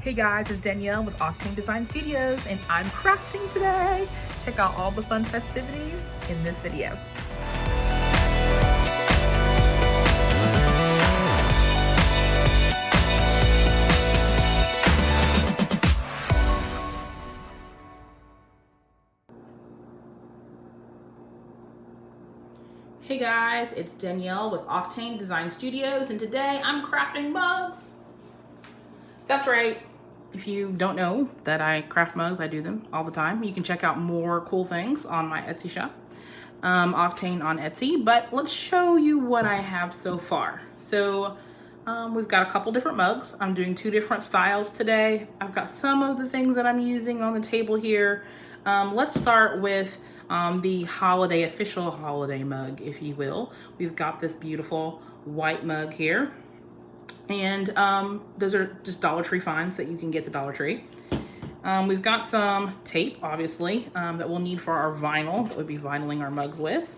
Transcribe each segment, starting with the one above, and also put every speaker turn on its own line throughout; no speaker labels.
Hey guys, it's Danielle with Octane Design Studios, and I'm crafting today. Check out all the fun festivities in this video. Hey guys, it's Danielle with Octane Design Studios, and today I'm crafting mugs. That's right. If you don't know that I craft mugs, I do them all the time. You can check out more cool things on my Etsy shop, Octane on Etsy, but let's show you what I have so far. So we've got a couple different mugs. I'm doing 2 different styles today. I've got some of the things that I'm using on the table here. Let's start with the official holiday mug, if you will. We've got this beautiful white mug here. And those are just Dollar Tree finds that you can get at the Dollar Tree. We've got some tape, obviously, that we'll need for our vinyl that we'll be vinyling our mugs with.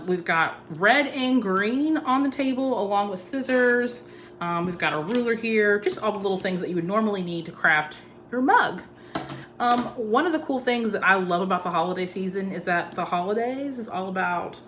We've got red and green on the table along with scissors. We've got a ruler here, just all the little things that you would normally need to craft your mug. One of the cool things that I love about the holiday season is that the holidays is all about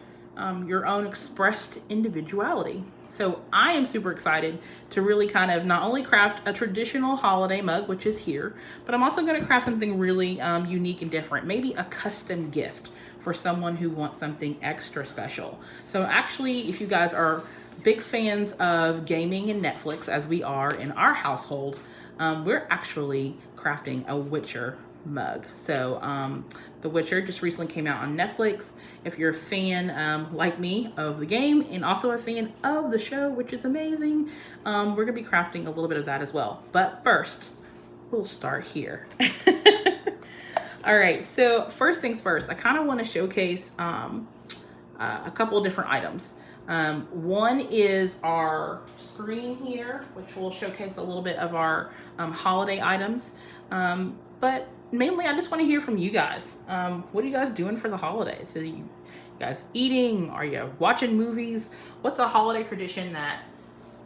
your own expressed individuality. So I am super excited to really kind of not only craft a traditional holiday mug, which is here, but I'm also going to craft something really unique and different, maybe a custom gift for someone who wants something extra special. So actually, if you guys are big fans of gaming and Netflix, as we are in our household, we're actually crafting a Witcher mug. So The Witcher just recently came out on Netflix. If you're a fan like me of the game and also a fan of the show, which is amazing, we're gonna be crafting a little bit of that as well. But first, we'll start here. All right, so first things first, I kind of want to showcase a couple of different items. One is our screen here, which will showcase a little bit of our holiday items. But mainly, I just want to hear from you guys. What are you guys doing for the holidays? Are you guys eating? Are you watching movies? What's a holiday tradition that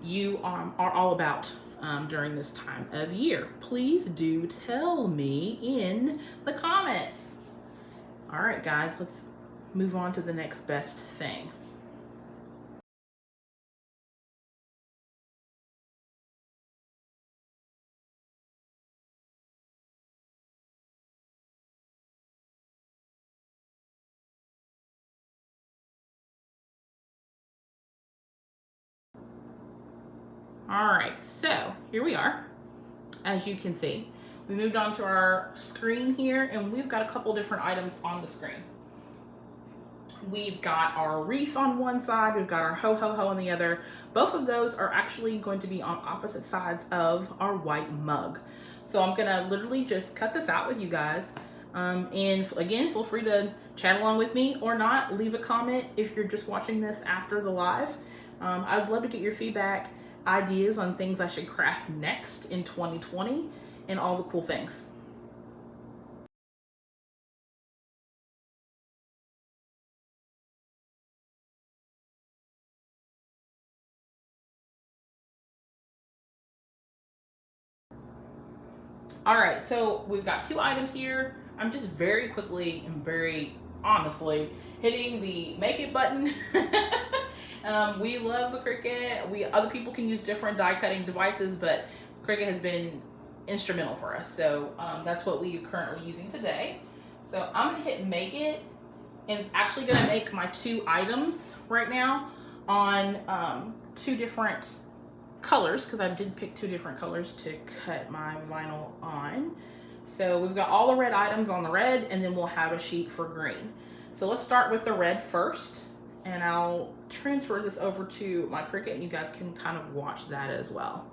you are all about during this time of year? Please do tell me in the comments. All right, guys, let's move on to the next best thing. All right, so here we are. As you can see, we moved on to our screen here, and we've got a couple different items on the screen. We've got our wreath on one side, we've got our ho ho ho on the other. Both of those are actually going to be on opposite sides of our white mug. So I'm gonna literally just cut this out with you guys. And again, feel free to chat along with me or not. Leave a comment if you're just watching this after the live. I would love to get your feedback, ideas on things I should craft next in 2020, and all the cool things. All right, so we've got 2 items here. I'm just very quickly and very honestly hitting the make it button. We love the Cricut. Other people can use different die cutting devices, but Cricut has been instrumental for us. So that's what we are currently using today. So I'm gonna hit make it, and it's actually gonna make my 2 items right now on 2 different colors, because I did pick 2 different colors to cut my vinyl on. So we've got all the red items on the red, and then we'll have a sheet for green. So let's start with the red first, and I'll transfer this over to my Cricut, and you guys can kind of watch that as well.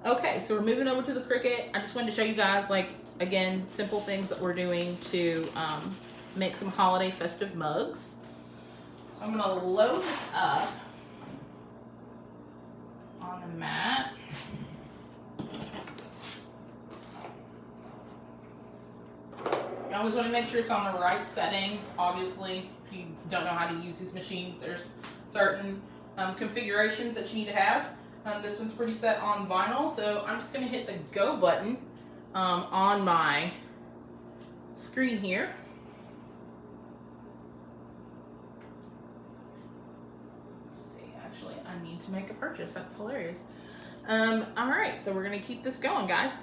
Okay, so we're moving over to the Cricut. I just wanted to show you guys, like, Again, simple things that we're doing to make some holiday festive mugs. So I'm gonna load this up on the mat. You always want to make sure it's on the right setting. Obviously, if you don't know how to use these machines, there's certain configurations that you need to have. This one's pretty set on vinyl, so I'm just going to hit the go button on my screen here. Let's see, actually, I need to make a purchase. That's hilarious. All right, so we're going to keep this going, guys.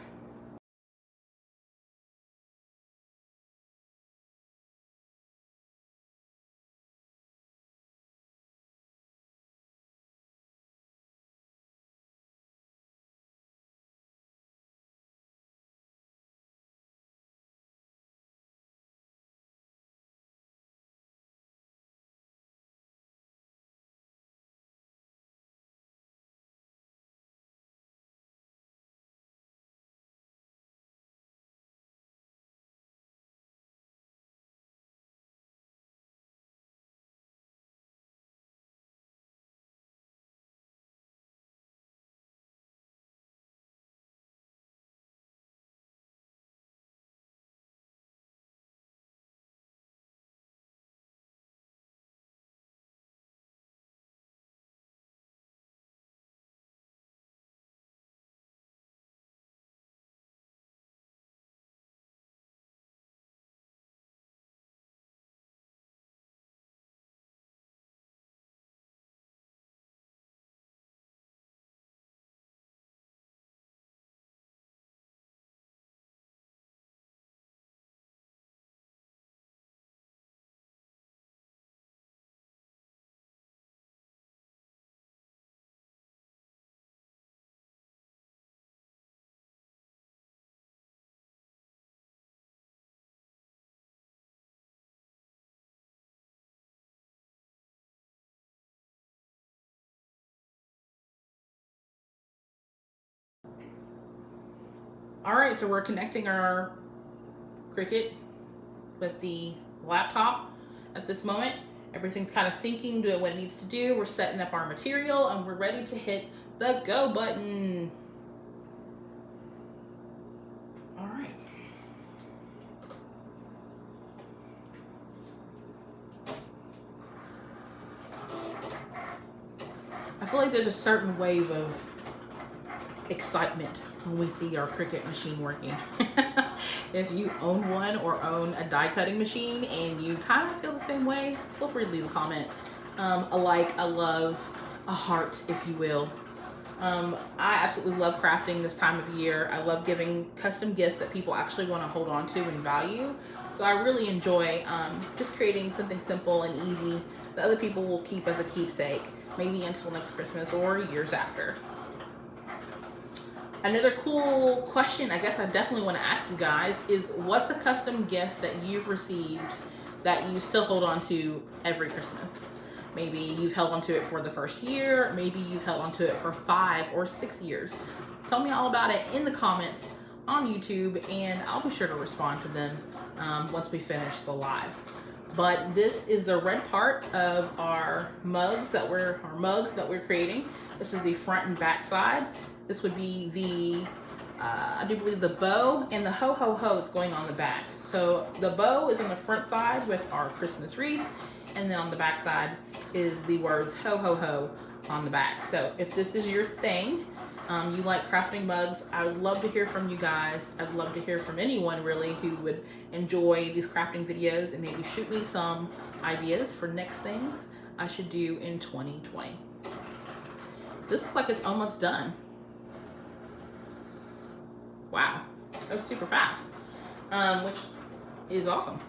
All right, so we're connecting our Cricut with the laptop at this moment. Everything's kind of syncing, doing what it needs to do. We're setting up our material and we're ready to hit the go button. All right. I feel like there's a certain wave of excitement when we see our Cricut machine working. If you own one or own a die cutting machine and you kind of feel the same way, feel free to leave a comment. A like, a love, a heart, if you will. I absolutely love crafting this time of year. I love giving custom gifts that people actually want to hold on to and value. So I really enjoy just creating something simple and easy that other people will keep as a keepsake, maybe until next Christmas or years after. Another cool question I guess I definitely want to ask you guys is, what's a custom gift that you've received that you still hold on to every Christmas? Maybe you've held on to it for the first year, maybe you've held on to it for 5 or 6 years. Tell me all about it in the comments on YouTube and I'll be sure to respond to them once we finish the live. But this is the red part of our mug that we're creating. This is the front and back side. This would be the, I do believe the bow and the ho ho ho is going on the back. So the bow is on the front side with our Christmas wreath, and then on the back side is the words ho ho ho on the back. So if this is your thing, you like crafting mugs, I would love to hear from you guys. I'd love to hear from anyone really who would enjoy these crafting videos and maybe shoot me some ideas for next things I should do in 2020. This looks like it's almost done. Wow, that was super fast, which is awesome.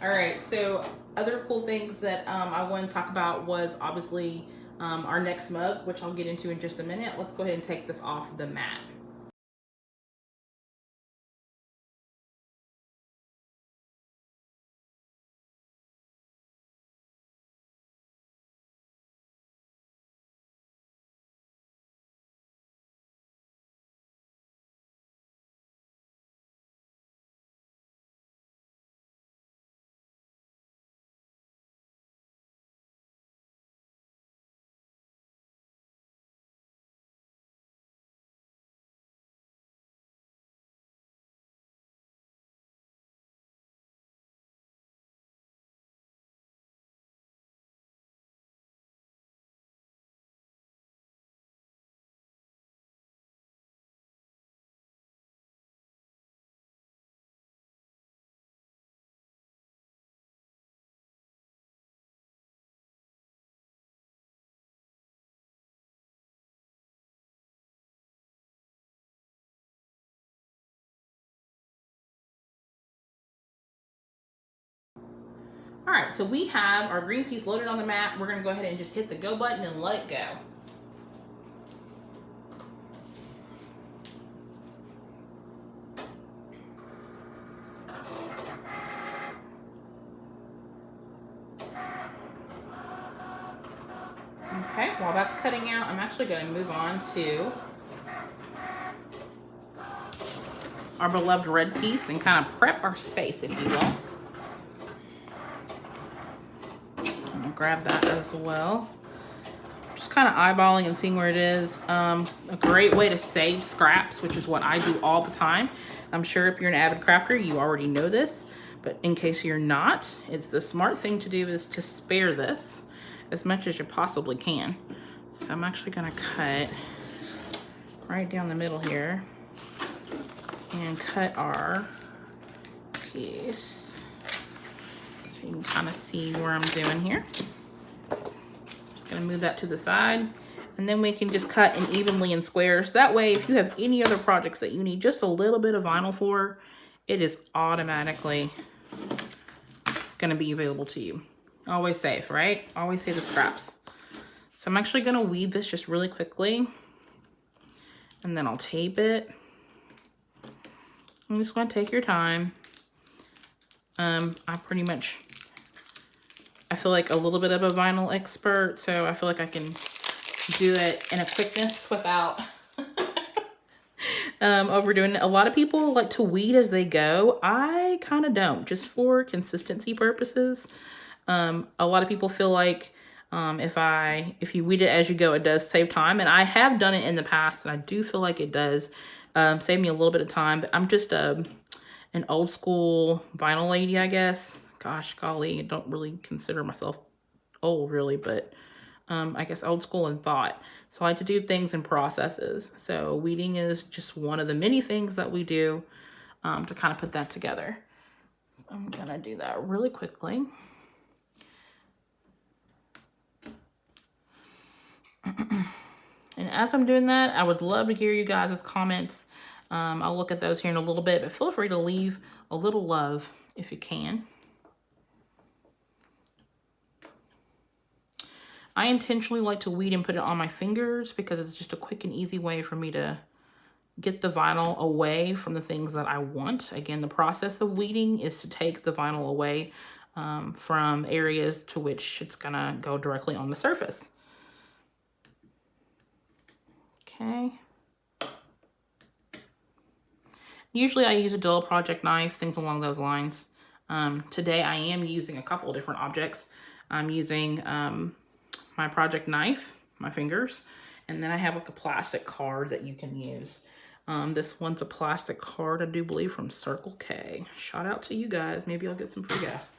All right, so other cool things that I want to talk about was obviously our next mug, which I'll get into in just a minute. Let's go ahead and take this off the mat. All right, so we have our green piece loaded on the mat. We're gonna go ahead and just hit the go button and let it go. Okay, while that's cutting out, I'm actually gonna move on to our beloved red piece and kind of prep our space, if you will. I'll grab that as well. Just kind of eyeballing and seeing where it is. A great way to save scraps, which is what I do all the time. I'm sure if you're an avid crafter, you already know this, but in case you're not, it's the smart thing to do is to spare this as much as you possibly can. So I'm actually gonna cut right down the middle here and cut our piece so you can kind of see where I'm doing here. Just gonna move that to the side, and then we can just cut in evenly in squares. That way, if you have any other projects that you need just a little bit of vinyl for, it is automatically gonna be available to you. Always safe, right? Always save the scraps. So I'm actually gonna weed this just really quickly, and then I'll tape it. I'm just gonna take your time. I feel like a little bit of a vinyl expert, so I feel like I can do it in a quickness without overdoing it. A lot of people like to weed as they go. I kind of don't, just for consistency purposes. A lot of people feel like if you weed it as you go, it does save time, and I have done it in the past, and I do feel like it does save me a little bit of time. But I'm just an old school vinyl lady, I guess. Gosh, golly, I don't really consider myself old, really, but I guess old school in thought. So I like to do things in processes. So weeding is just one of the many things that we do to kind of put that together. So I'm gonna do that really quickly. And as I'm doing that, I would love to hear you guys' comments. I'll look at those here in a little bit, but feel free to leave a little love if you can. I intentionally like to weed and put it on my fingers because it's just a quick and easy way for me to get the vinyl away from the things that I want. Again, the process of weeding is to take the vinyl away from areas to which it's gonna go directly on the surface. Okay. Usually I use a dull project knife, things along those lines. Today I am using a couple of different objects. I'm using my project knife, my fingers, and then I have like a plastic card that you can use. This one's a plastic card, I do believe, from Circle K. Shout out to you guys. Maybe I'll get some free gas.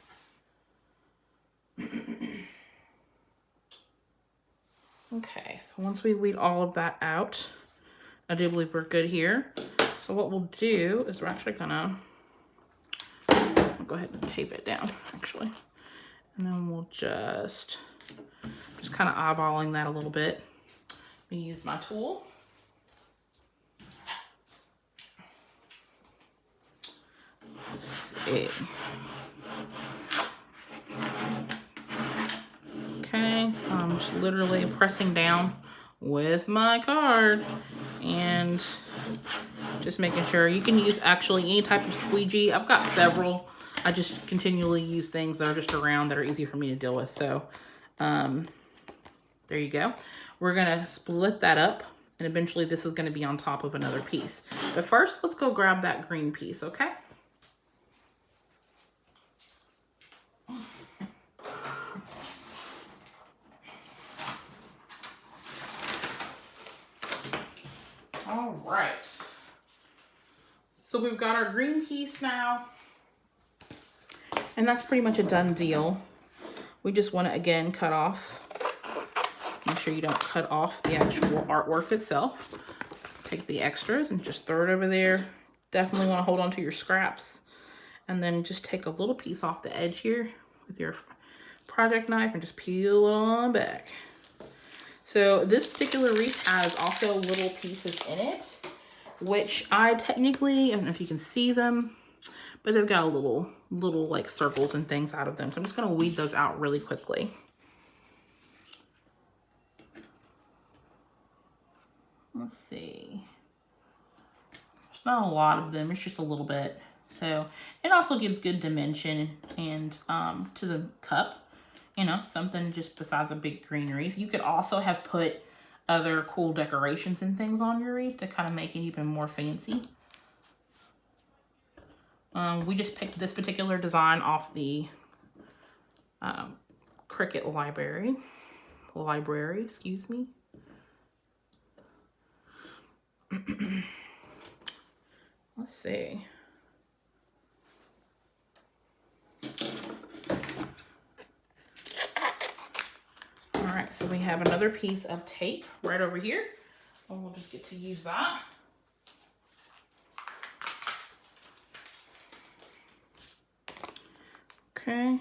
Okay, so once we weed all of that out, I do believe we're good here. So what we'll do is we're actually gonna, I'll go ahead and tape it down, actually. And then we'll just kind of eyeballing that a little bit. Let me use my tool. Let's see. Okay, so I'm just literally pressing down with my card and just making sure. You can use actually any type of squeegee. I've got several. I just continually use things that are just around that are easy for me to deal with. So there you go. We're gonna split that up, and eventually this is gonna be on top of another piece. But first, let's go grab that green piece, okay? All right. So we've got our green piece now, and that's pretty much a done deal. We just want to, again, cut off. Make sure you don't cut off the actual artwork itself. Take the extras and just throw it over there. Definitely want to hold on to your scraps. And then just take a little piece off the edge here with your project knife and just peel it on back. So this particular wreath has also little pieces in it, which I technically, I don't know if you can see them, but they've got a little like circles and things out of them. So I'm just gonna weed those out really quickly. Let's see. There's not a lot of them, it's just a little bit. So it also gives good dimension and to the cup, you know, something just besides a big green wreath. You could also have put other cool decorations and things on your wreath to kind of make it even more fancy. We just picked this particular design off the Cricut library, excuse me. Let's see. All right, so we have another piece of tape right over here, and we'll just get to use that. Okay.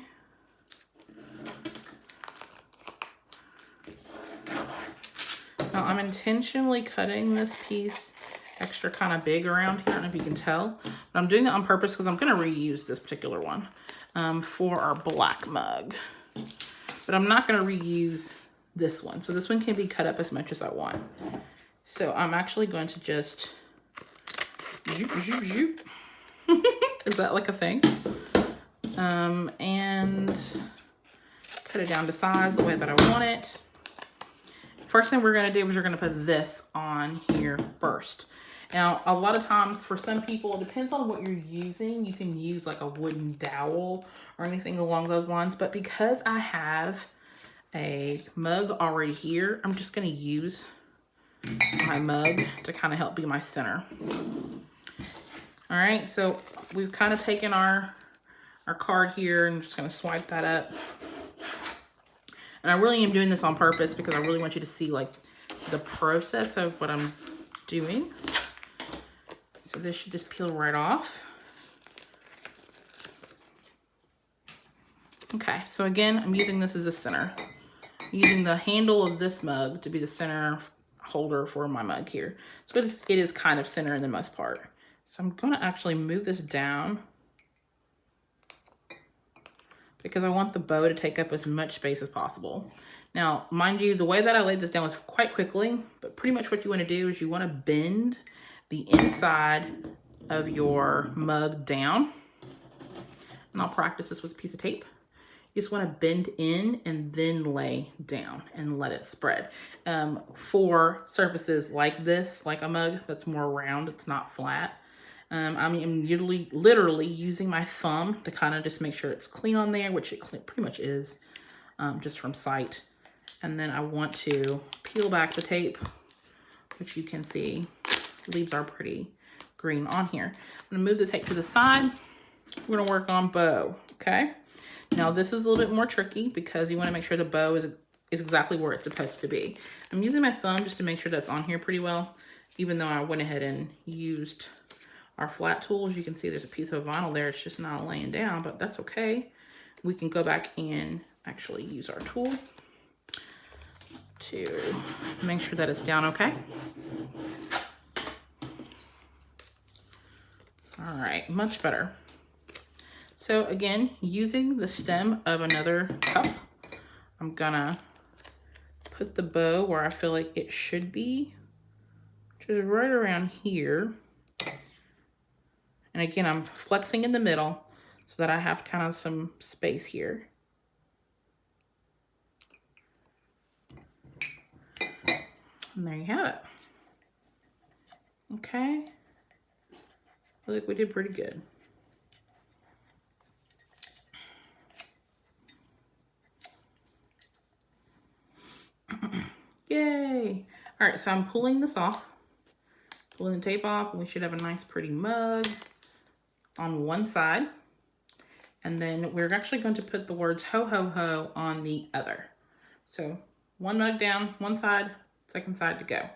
Now I'm intentionally cutting this piece extra kind of big around here. I don't know if you can tell, but I'm doing it on purpose because I'm going to reuse this particular one for our black mug. But I'm not going to reuse this one. So this one can be cut up as much as I want. So I'm actually going to just zoop, zoop, zoop. Is that like a thing? And cut it down to size the way that I want it. First thing we're going to do is we're going to put this on here first. Now, a lot of times for some people, it depends on what you're using. You can use like a wooden dowel or anything along those lines. But because I have a mug already here, I'm just going to use my mug to kind of help be my center. All right, so we've kind of taken our card here and just going to swipe that up. And I really am doing this on purpose because I really want you to see like the process of what I'm doing. So this should just peel right off. Okay, so again, I'm using this as a center. I'm using the handle of this mug to be the center holder for my mug here. So it is kind of center in the most part. So I'm going to actually move this down because I want the bow to take up as much space as possible. Now, mind you, the way that I laid this down was quite quickly, but pretty much what you want to do is you want to bend the inside of your mug down. And I'll practice this with a piece of tape. You just want to bend in and then lay down and let it spread. For surfaces like this, like a mug that's more round, it's not flat. I'm literally using my thumb to kind of just make sure it's clean on there, which it pretty much is, just from sight. And then I want to peel back the tape, which you can see leaves are pretty green on here. I'm gonna move the tape to the side. We're gonna work on bow, okay? Now this is a little bit more tricky because you wanna make sure the bow is exactly where it's supposed to be. I'm using my thumb just to make sure that's on here pretty well, even though I went ahead and used our flat tools. You can see there's a piece of vinyl there. It's just not laying down, but that's okay. We can go back and actually use our tool to make sure that it's down okay. All right, much better. So again, using the stem of another cup, I'm gonna put the bow where I feel like it should be, which is right around here. And again, I'm flexing in the middle so that I have kind of some space here. And there you have it. Okay. I feel like we did pretty good. Yay. All right, so I'm pulling this off, pulling the tape off, and we should have a nice pretty mug on one side. And then we're actually going to put the words ho ho ho on the other. So one mug down, one side, second side to go.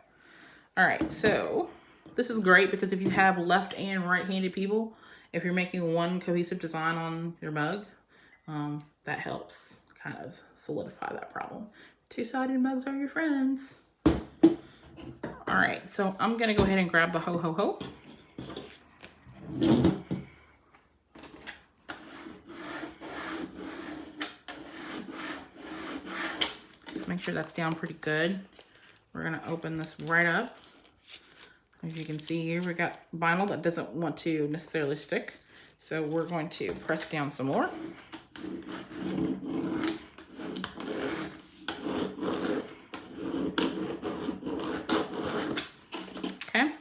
All right, so this is great because if you have left and right-handed people, if you're making one cohesive design on your mug, that helps kind of solidify that problem. Two-sided mugs are your friends. All right, so I'm gonna go ahead and grab the ho ho ho. Make sure that's down pretty good. We're gonna open this right up. As you can see here, we got vinyl that doesn't want to necessarily stick. So we're going to press down some more. Okay.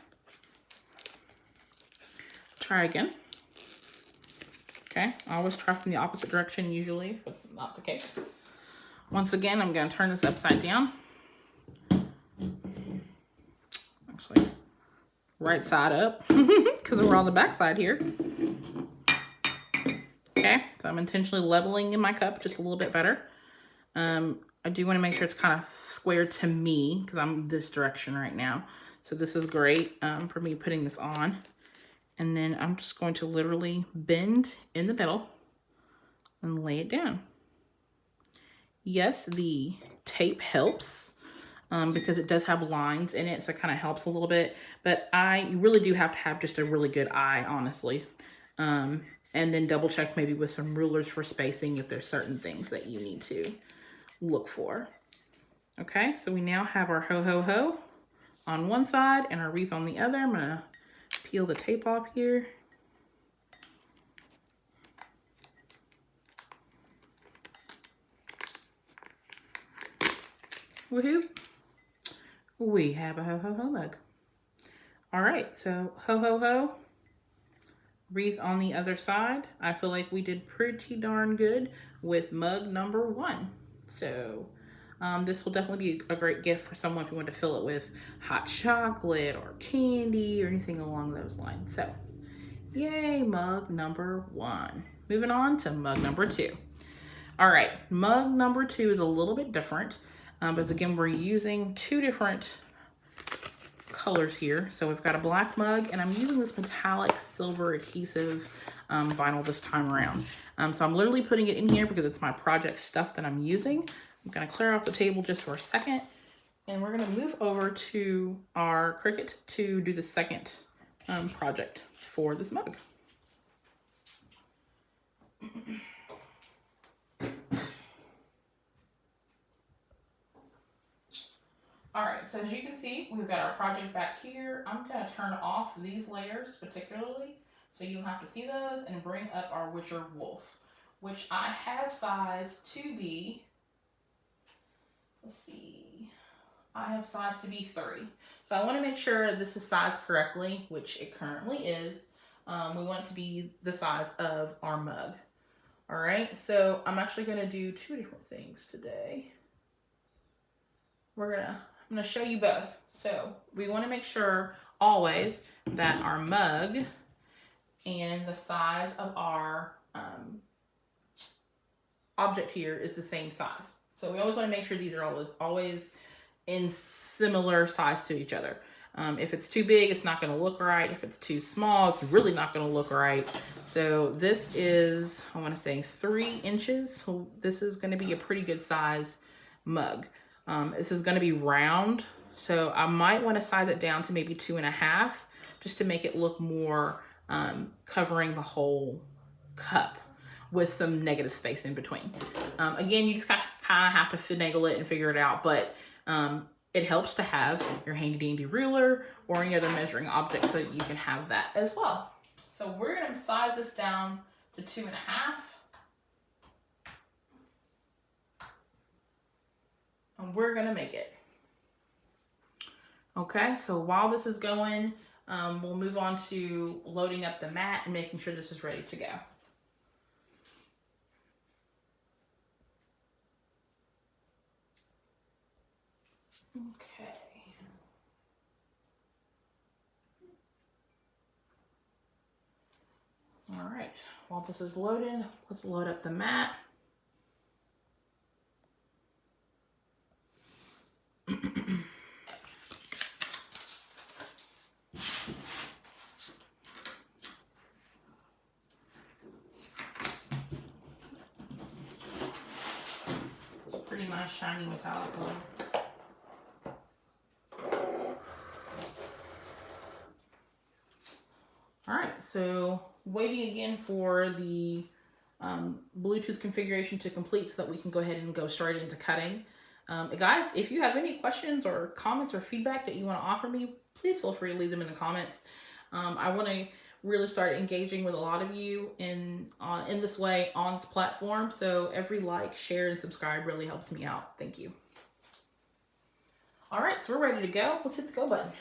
Try again. Okay, I always try from the opposite direction usually, but not the case. Once again, I'm gonna turn this upside down. Actually, right side up, because we're on the back side here. Okay, so I'm intentionally leveling in my cup just a little bit better. I do wanna make sure it's kind of square to me, because I'm this direction right now. So this is great for me putting this on. And then I'm just going to literally bend in the middle and lay it down. Yes, the tape helps because it does have lines in it, so it kind of helps a little bit. But you really do have to have just a really good eye, honestly. And then double check maybe with some rulers for spacing if there's certain things that you need to look for. Okay, so we now have our ho ho ho on one side and our wreath on the other. I'm gonna peel the tape off here. Woohoo! We have a ho ho ho mug. All right, so ho ho ho, wreath on the other side. I feel like we did pretty darn good with mug number 1. So this will definitely be a great gift for someone if you want to fill it with hot chocolate or candy or anything along those lines. So yay, mug number 1. Moving on to mug number 2. All right, mug number 2 is a little bit different. But again, we're using 2 different colors here. So we've got a black mug, and I'm using this metallic silver adhesive vinyl this time around. So I'm literally putting it in here because it's my project stuff that I'm using. I'm gonna clear off the table just for a second, and we're gonna move over to our Cricut to do the second project for this mug. All right, so as you can see, we've got our project back here. I'm gonna turn off these layers particularly, so you don't have to see those, and bring up our Witcher Wolf, which I have sized to be, let's see, I have sized to be 30. So I wanna make sure this is sized correctly, which it currently is. We want it to be the size of our mug. All right, so I'm actually gonna do 2 different things today. I'm gonna show you both. So we wanna make sure always that our mug and the size of our object here is the same size. So we always wanna make sure these are always in similar size to each other. If it's too big, it's not gonna look right. If it's too small, it's really not gonna look right. So this is, I wanna say 3 inches. So this is gonna be a pretty good size mug. This is gonna be round, so I might wanna size it down to maybe 2.5, just to make it look more covering the whole cup with some negative space in between. Again, you just kinda have to finagle it and figure it out, but It helps to have your handy dandy ruler or any other measuring object so that you can have that as well. So we're going to size this down to 2.5. And we're going to make it. Okay, so while this is going, we'll move on to loading up the mat and making sure this is ready to go. Okay. All right, while this is loaded, let's load up the mat. It's a pretty nice shiny metallic color. All right, so waiting again for the Bluetooth configuration to complete so that we can go ahead and go straight into cutting. Guys, if you have any questions or comments or feedback that you want to offer me, please feel free to leave them in the comments. I want to really start engaging with a lot of you in this way on this platform. So every like, share, and subscribe really helps me out. Thank you. All right, so we're ready to go. Let's hit the go button.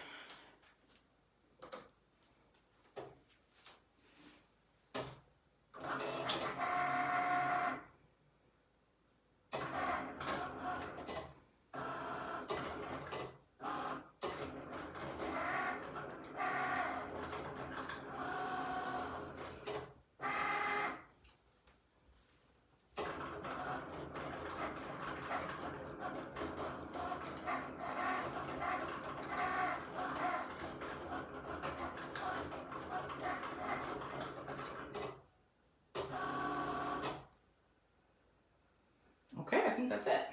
Okay, I think that's it.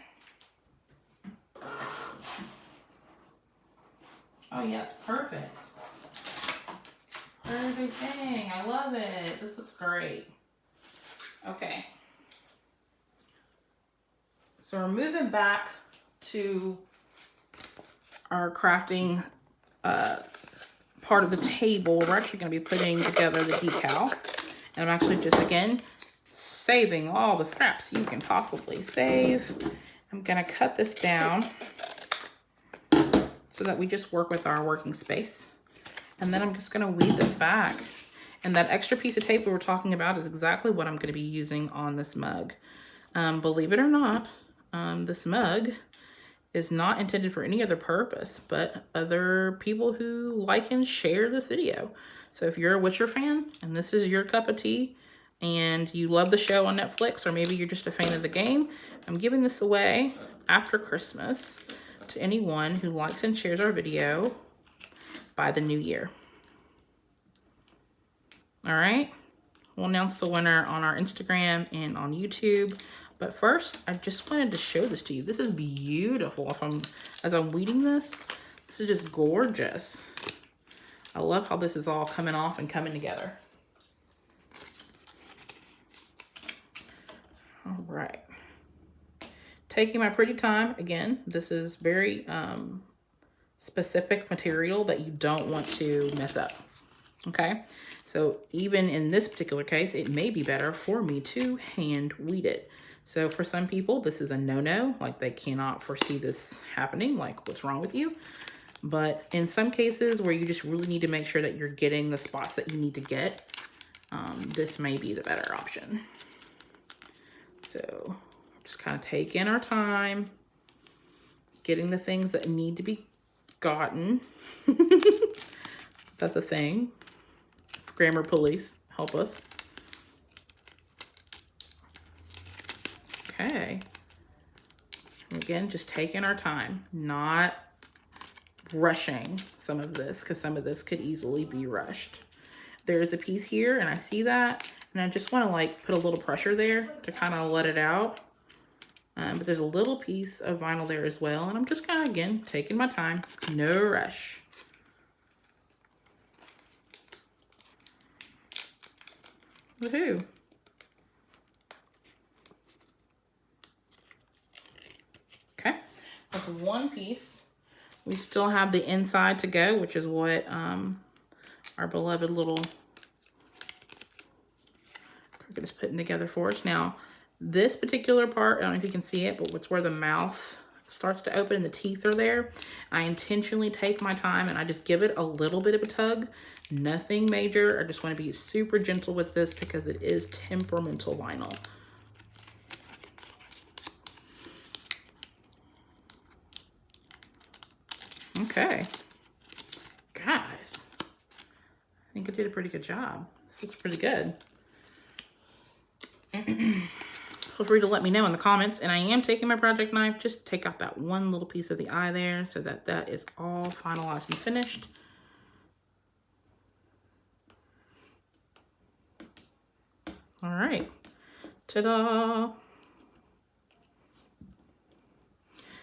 Oh yeah, it's perfect. Everything, I love it. This looks great. Okay. So we're moving back to our crafting part of the table. We're actually going to be putting together the decal. And I'm actually just, again, saving all the scraps you can possibly save. I'm going to cut this down so that we just work with our working space. And then I'm just going to weed this back. And that extra piece of tape we were talking about is exactly what I'm going to be using on this mug. Believe it or not, this mug is not intended for any other purpose but other people who like and share this video. So if you're a Witcher fan and this is your cup of tea and you love the show on Netflix, or maybe you're just a fan of the game, I'm giving this away after Christmas to anyone who likes and shares our video by the new year. All right, we'll announce the winner on our Instagram and on YouTube. But first, I just wanted to show this to you. This is beautiful. As I'm weeding this is just gorgeous. I love how this is all coming off and coming together. All right. Taking my pretty time. Again, this is very specific material that you don't want to mess up. Okay, so even in this particular case, it may be better for me to hand weed it. So for some people, this is a no-no, like they cannot foresee this happening, like what's wrong with you? But in some cases where you just really need to make sure that you're getting the spots that you need to get, this may be the better option. So just kind of taking our time, getting the things that need to be gotten. That's a thing. Grammar police, help us. Okay. Again, just taking our time, not rushing some of this, because some of this could easily be rushed. There's a piece here and I see that, and I just want to like put a little pressure there to kind of let it out. But there's a little piece of vinyl there as well, and I'm just kind of, again, taking my time, no rush. Woohoo. Okay, That's one piece. We still have the inside to go, which is what our beloved little Cricut is putting together for us. Now, this particular part, I don't know if you can see it, but it's where the mouth starts to open and the teeth are there. I intentionally take my time and I just give it a little bit of a tug. Nothing major. I just want to be super gentle with this because it is temperamental vinyl. Okay, guys, I think I did a pretty good job. This looks pretty good. Feel free to let me know in the comments. And I am taking my project knife, just take out that one little piece of the eye there so that that is all finalized and finished. All right, ta-da.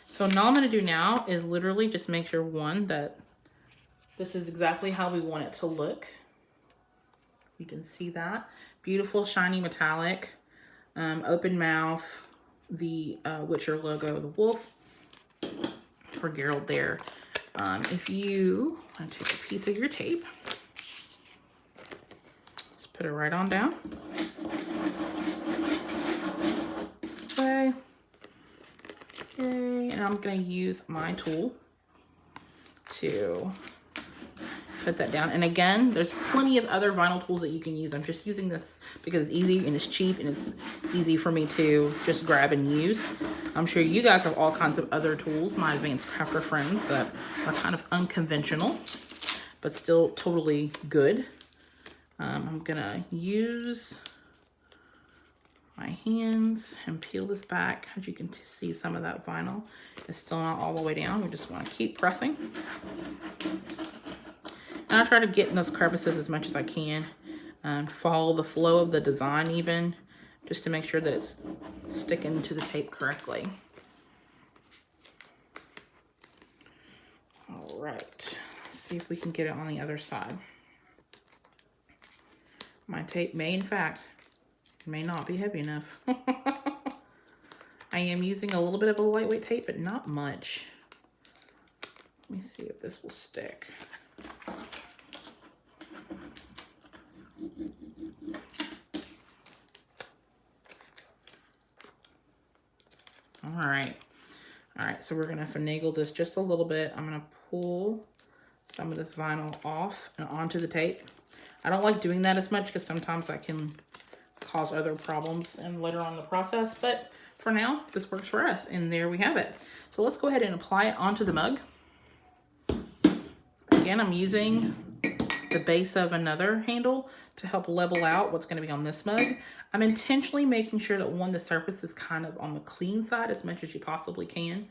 So now I'm gonna do now is literally just make sure, one, that this is exactly how we want it to look. You can see that. Beautiful, shiny, metallic, open mouth, the Witcher logo, the wolf for Geralt there. If you want to take a piece of your tape, just put it right on down. Okay. Okay, and I'm gonna use my tool to put that down. And again, there's plenty of other vinyl tools that you can use. I'm just using this because it's easy and it's cheap and it's easy for me to just grab and use. I'm sure you guys have all kinds of other tools, my advanced crafter friends, that are kind of unconventional, but still totally good. I'm gonna use my hands and peel this back. As you can see, some of that vinyl is still not all the way down. We just want to keep pressing. And I try to get in those crevices as much as I can and follow the flow of the design even, just to make sure that it's sticking to the tape correctly. All right, let's see if we can get it on the other side. My tape may, in fact, may not be heavy enough. I am using a little bit of a lightweight tape, but not much. Let me see if this will stick. All right, so we're gonna finagle this just a little bit. I'm gonna pull some of this vinyl off and onto the tape. I don't like doing that as much because sometimes that can cause other problems and later on in the process, but for now, this works for us, and there we have it. So let's go ahead and apply it onto the mug. Again, I'm using the base of another handle to help level out what's going to be on this mug. I'm intentionally making sure that, one, the surface is kind of on the clean side as much as you possibly can.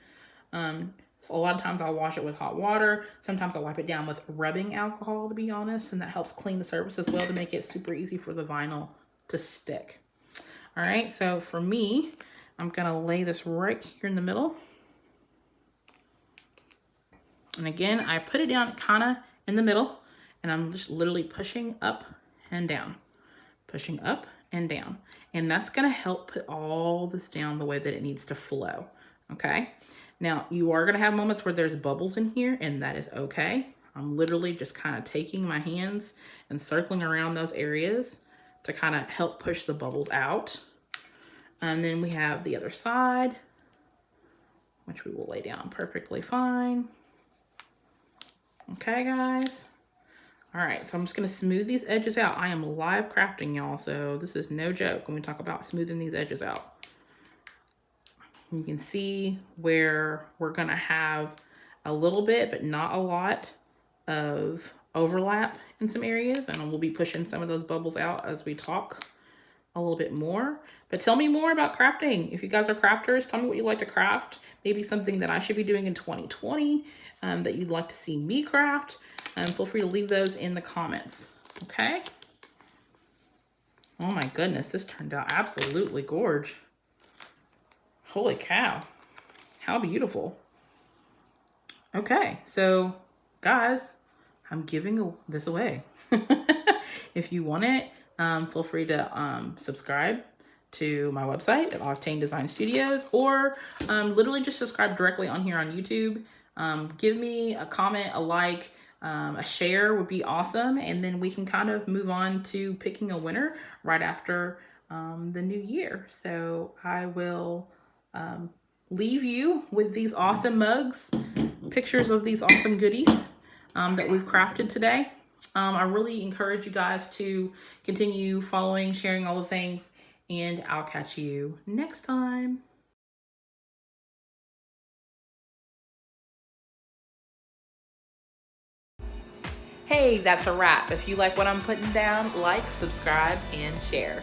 So a lot of times I'll wash it with hot water. Sometimes I'll wipe it down with rubbing alcohol, to be honest, and that helps clean the surface as well to make it super easy for the vinyl to stick. All right, so for me, I'm gonna lay this right here in the middle. And again, I put it down kind of in the middle, and I'm just literally pushing up and down, pushing up and down. And that's gonna help put all this down the way that it needs to flow, okay? Now, you are gonna have moments where there's bubbles in here, and that is okay. I'm literally just kind of taking my hands and circling around those areas to kind of help push the bubbles out. And then we have the other side, which we will lay down perfectly fine. Okay, guys. All right, so I'm just gonna smooth these edges out. I am live crafting, y'all, so this is no joke when we talk about smoothing these edges out. You can see where we're gonna have a little bit, but not a lot of overlap in some areas, and we'll be pushing some of those bubbles out as we talk a little bit more. But tell me more about crafting. If you guys are crafters, tell me what you like to craft. Maybe something that I should be doing in 2020 that you'd like to see me craft. Feel free to leave those in the comments, okay? Oh my goodness, this turned out absolutely gorgeous. Holy cow, how beautiful. Okay, so guys, I'm giving this away. If you want it, feel free to subscribe to my website at Octane Design Studios, or literally just subscribe directly on here on YouTube. Give me a comment, a like, a share would be awesome. And then we can kind of move on to picking a winner right after the new year. So I will leave you with these awesome mugs, pictures of these awesome goodies that we've crafted today. I really encourage you guys to continue following, sharing all the things, and I'll catch you next time. Hey, that's a wrap. If you like what I'm putting down, like, subscribe, and share.